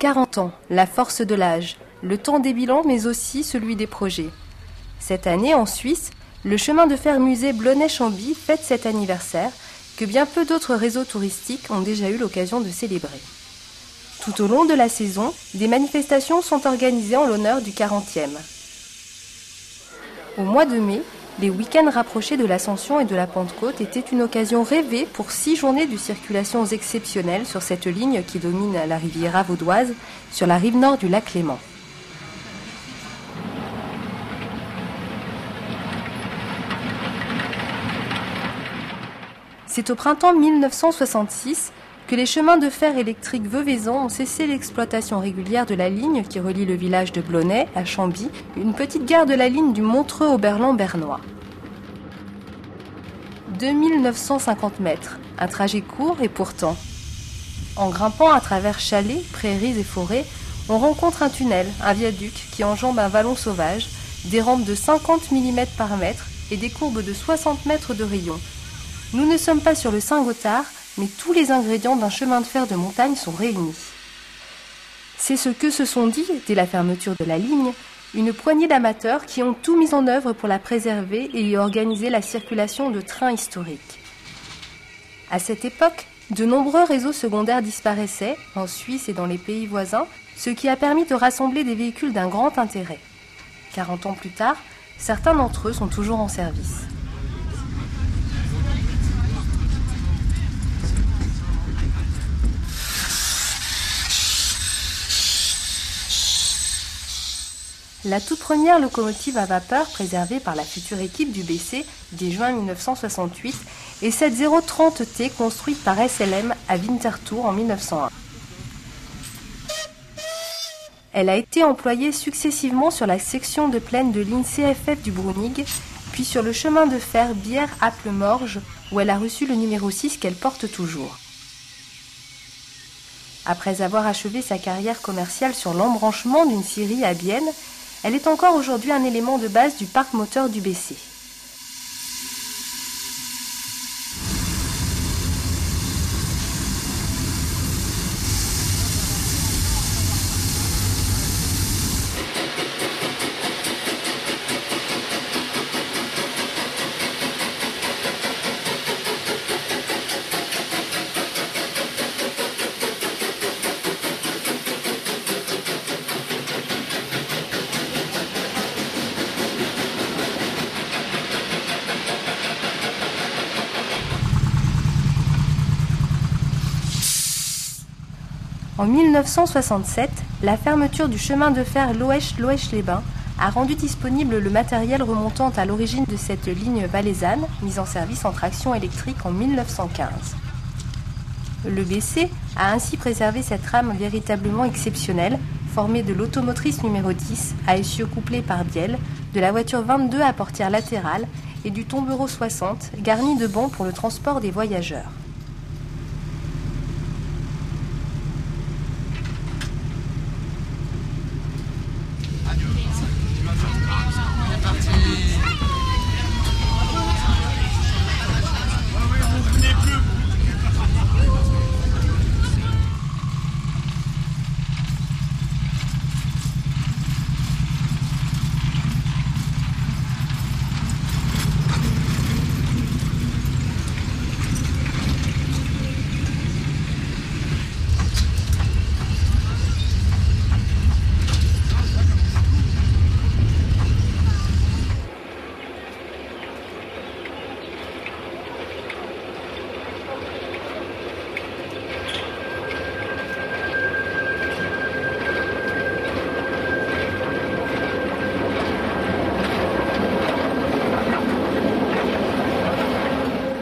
40 ans, la force de l'âge, le temps des bilans mais aussi celui des projets. Cette année, en Suisse, le chemin de fer musée Blonay-Chambly fête cet anniversaire que bien peu d'autres réseaux touristiques ont déjà eu l'occasion de célébrer. Tout au long de la saison, des manifestations sont organisées en l'honneur du 40e. Au mois de mai, les week-ends rapprochés de l'Ascension et de la Pentecôte étaient une occasion rêvée pour 6 journées de circulation exceptionnelles sur cette ligne qui domine la Riviera vaudoise, sur la rive nord du lac Léman. C'est au printemps 1966 que les chemins de fer électriques Veuvezan ont cessé l'exploitation régulière de la ligne qui relie le village de Blonay à Chambly, une petite gare de la ligne du Montreux-Oberland-Bernois. 2950 mètres, un trajet court et pourtant. En grimpant à travers chalets, prairies et forêts, on rencontre un tunnel, un viaduc qui enjambe un vallon sauvage, des rampes de 50 mm par mètre et des courbes de 60 mètres de rayon. Nous ne sommes pas sur le Saint-Gothard, mais tous les ingrédients d'un chemin de fer de montagne sont réunis. C'est ce que se sont dit, dès la fermeture de la ligne, une poignée d'amateurs qui ont tout mis en œuvre pour la préserver et y organiser la circulation de trains historiques. À cette époque, de nombreux réseaux secondaires disparaissaient, en Suisse et dans les pays voisins, ce qui a permis de rassembler des véhicules d'un grand intérêt. 40 ans plus tard, certains d'entre eux sont toujours en service. La toute première locomotive à vapeur préservée par la future équipe du BC dès juin 1968 est cette 030T construite par SLM à Winterthur en 1901. Elle a été employée successivement sur la section de plaine de ligne CFF du Brunig, puis sur le chemin de fer Bière-Apple-Morges où elle a reçu le numéro 6 qu'elle porte toujours. Après avoir achevé sa carrière commerciale sur l'embranchement d'une scierie à Bienne, elle est encore aujourd'hui un élément de base du parc moteur du BC. En 1967, la fermeture du chemin de fer Loèche-Loèche-les-Bains a rendu disponible le matériel remontant à l'origine de cette ligne valaisanne, mise en service en traction électrique en 1915. Le BC a ainsi préservé cette rame véritablement exceptionnelle, formée de l'automotrice numéro 10 à essieu couplé par bielle, de la voiture 22 à portière latérale et du tombereau 60, garni de bancs pour le transport des voyageurs.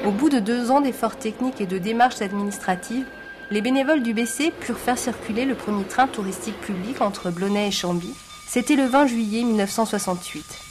Au bout de 2 ans d'efforts techniques et de démarches administratives, les bénévoles du BC purent faire circuler le premier train touristique public entre Blonay et Chambly. C'était le 20 juillet 1968.